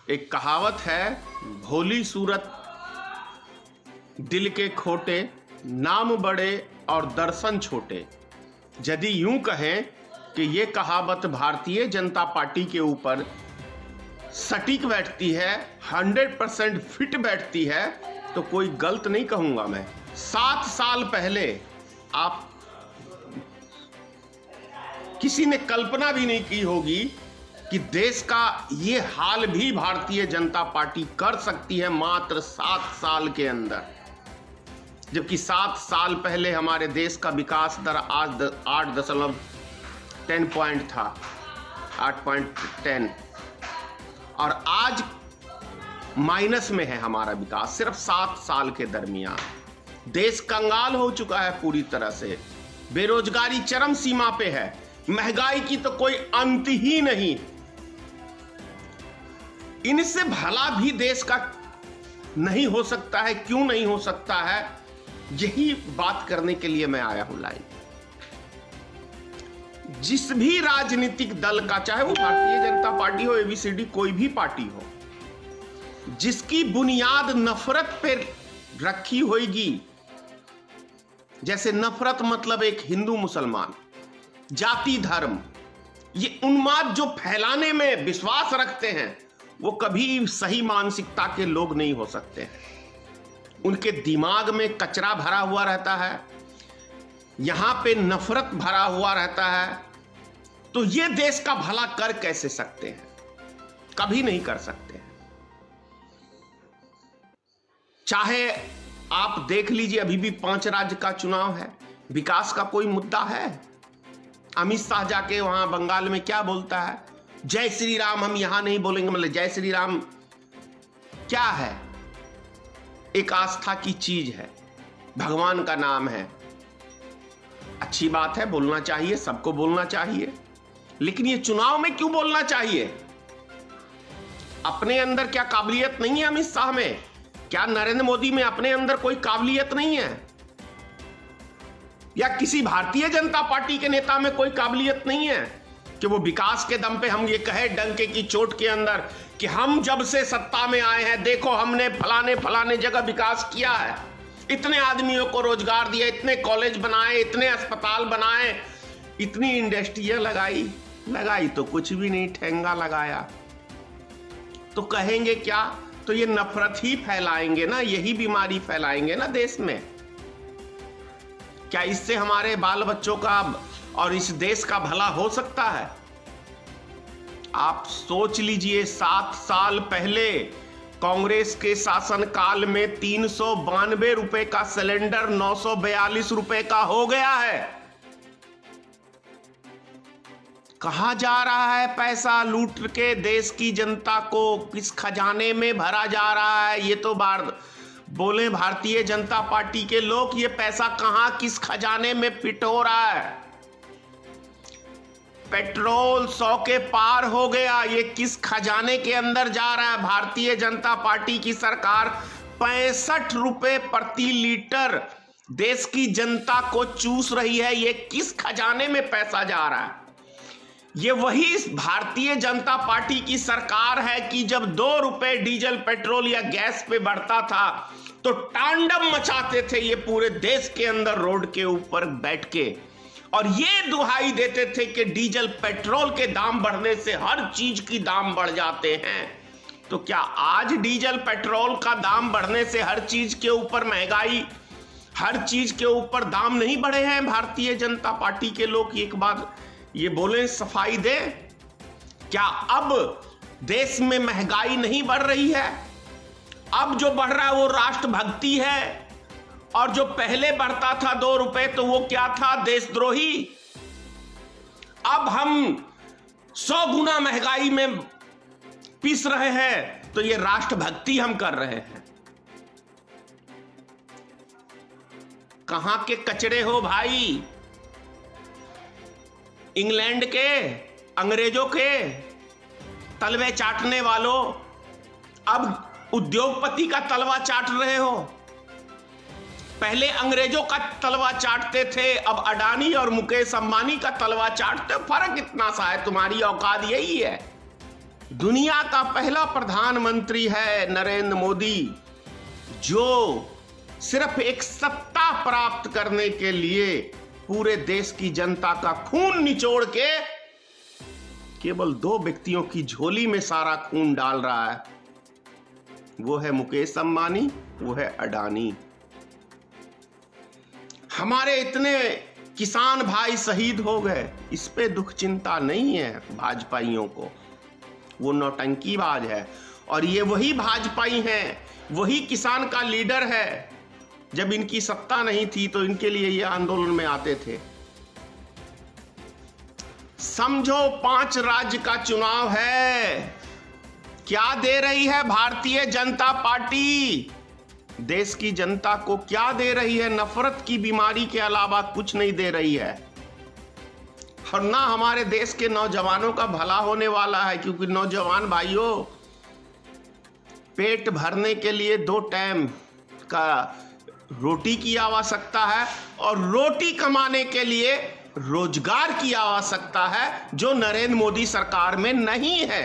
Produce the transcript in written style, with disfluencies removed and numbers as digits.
एक कहावत है, भोली सूरत दिल के खोटे, नाम बड़े और दर्शन छोटे। यदि यूं कहें कि ये कहावत भारतीय जनता पार्टी के ऊपर सटीक बैठती है, 100% फिट बैठती है, तो कोई गलत नहीं कहूंगा मैं। 7 साल पहले आप किसी ने कल्पना भी नहीं की होगी कि देश का ये हाल भी भारतीय जनता पार्टी कर सकती है मात्र 7 साल के अंदर। जबकि 7 साल पहले हमारे देश का विकास दर आज 8.10 पॉइंट था, 8.10, और आज माइनस में है हमारा विकास सिर्फ 7 साल के दरमियान। देश कंगाल हो चुका है पूरी तरह से, बेरोजगारी चरम सीमा पे है, महंगाई की तो कोई अंत ही नहीं। इनसे भला भी देश का नहीं हो सकता है, क्यों नहीं हो सकता है, यही बात करने के लिए मैं आया हूं लाइन। जिस भी राजनीतिक दल का, चाहे वो भारतीय जनता पार्टी हो, एबीसीडी कोई भी पार्टी हो, जिसकी बुनियाद नफरत पे रखी होगी, जैसे नफरत मतलब एक हिंदू मुसलमान, जाति धर्म, ये उन्माद जो फैलाने में विश्वास रखते हैं, वो कभी सही मानसिकता के लोग नहीं हो सकते हैं। उनके दिमाग में कचरा भरा हुआ रहता है, यहां पे नफरत भरा हुआ रहता है, तो ये देश का भला कर कैसे सकते हैं? कभी नहीं कर सकते हैं। चाहे आप देख लीजिए, अभी भी 5 राज्य का चुनाव है, विकास का कोई मुद्दा है? अमित शाह जाके वहां बंगाल में क्या बोलता है? जय श्री राम हम यहां नहीं बोलेंगे। मतलब जय श्री राम क्या है? एक आस्था की चीज है, भगवान का नाम है। अच्छी बात है, बोलना चाहिए, सबको बोलना चाहिए, लेकिन ये चुनाव में क्यों बोलना चाहिए? अपने अंदर क्या काबिलियत नहीं है अमित शाह में? क्या नरेंद्र मोदी में अपने अंदर कोई काबिलियत नहीं है? या किसी भारतीय जनता पार्टी के नेता में कोई काबिलियत नहीं है कि वो विकास के दम पे हम ये कहे डंके की चोट के अंदर कि हम जब से सत्ता में आए हैं, देखो हमने फलाने फलाने जगह विकास किया है, इतने आदमियों को रोजगार दिया, इतने कॉलेज बनाए, इतने अस्पताल बनाए, इतनी इंडस्ट्रियां लगाई तो कुछ भी नहीं, ठेंगा लगाया। तो कहेंगे क्या? तो ये नफरत ही फैलाएंगे ना, यही बीमारी फैलाएंगे ना देश में। क्या इससे हमारे बाल बच्चों का और इस देश का भला हो सकता है? आप सोच लीजिए, 7 साल पहले कांग्रेस के शासनकाल में 392 रुपए का सिलेंडर 942 रुपए का हो गया है। कहां जा रहा है पैसा? लूट के देश की जनता को किस खजाने में भरा जा रहा है? ये तो बोले भारतीय जनता पार्टी के लोग, ये पैसा कहां किस खजाने में फिट हो रहा है? पेट्रोल 100 के पार हो गया, ये किस खजाने के अंदर जा रहा है? भारतीय जनता पार्टी की सरकार 65 रुपए प्रति लीटर देश की जनता को चूस रही है। ये किस खजाने में पैसा जा रहा है? ये वही भारतीय जनता पार्टी की सरकार है कि जब 2 रुपए डीजल पेट्रोल या गैस पे बढ़ता था तो तांडव मचाते थे ये पूरे देश के अंदर रोड के ऊपर बैठ के, और ये दुहाई देते थे कि डीजल पेट्रोल के दाम बढ़ने से हर चीज की दाम बढ़ जाते हैं। तो क्या आज डीजल पेट्रोल का दाम बढ़ने से हर चीज के ऊपर महंगाई, हर चीज के ऊपर दाम नहीं बढ़े हैं? भारतीय जनता पार्टी के लोग एक बार ये बोले, सफाई दे, क्या अब देश में महंगाई नहीं बढ़ रही है? अब जो बढ़ रहा है वो राष्ट्रभक्ति है, और जो पहले बढ़ता था 2 रुपए तो वो क्या था? देशद्रोही। अब हम 100 गुना महंगाई में पीस रहे हैं, तो ये राष्ट्रभक्ति हम कर रहे हैं। कहां के कचड़े हो भाई? इंग्लैंड के, अंग्रेजों के तलवे चाटने वालों, अब उद्योगपति का तलवा चाट रहे हो। पहले अंग्रेजों का तलवा चाटते थे, अब अडानी और मुकेश अंबानी का तलवा चाटते हो। फर्क इतना सा है, तुम्हारी औकात यही है। दुनिया का पहला प्रधानमंत्री है नरेंद्र मोदी, जो सिर्फ एक सत्ता प्राप्त करने के लिए पूरे देश की जनता का खून निचोड़ के केवल 2 व्यक्तियों की झोली में सारा खून डाल रहा है। वो है मुकेश अंबानी, वो है अडानी। हमारे इतने किसान भाई शहीद हो गए, इस पे दुख चिंता नहीं है भाजपाइयों को। वो नौटंकीबाज है, और ये वही भाजपाई हैं, वही किसान का लीडर है। जब इनकी सत्ता नहीं थी तो इनके लिए ये आंदोलन में आते थे। समझो 5 राज्य का चुनाव है, क्या दे रही है भारतीय जनता पार्टी? देश की जनता को क्या दे रही है? नफरत की बीमारी के अलावा कुछ नहीं दे रही है। और ना हमारे देश के नौजवानों का भला होने वाला है, क्योंकि नौजवान भाइयों, पेट भरने के लिए 2 टाइम का रोटी की आवश्यकता है, और रोटी कमाने के लिए रोजगार की आवश्यकता है, जो नरेंद्र मोदी सरकार में नहीं है।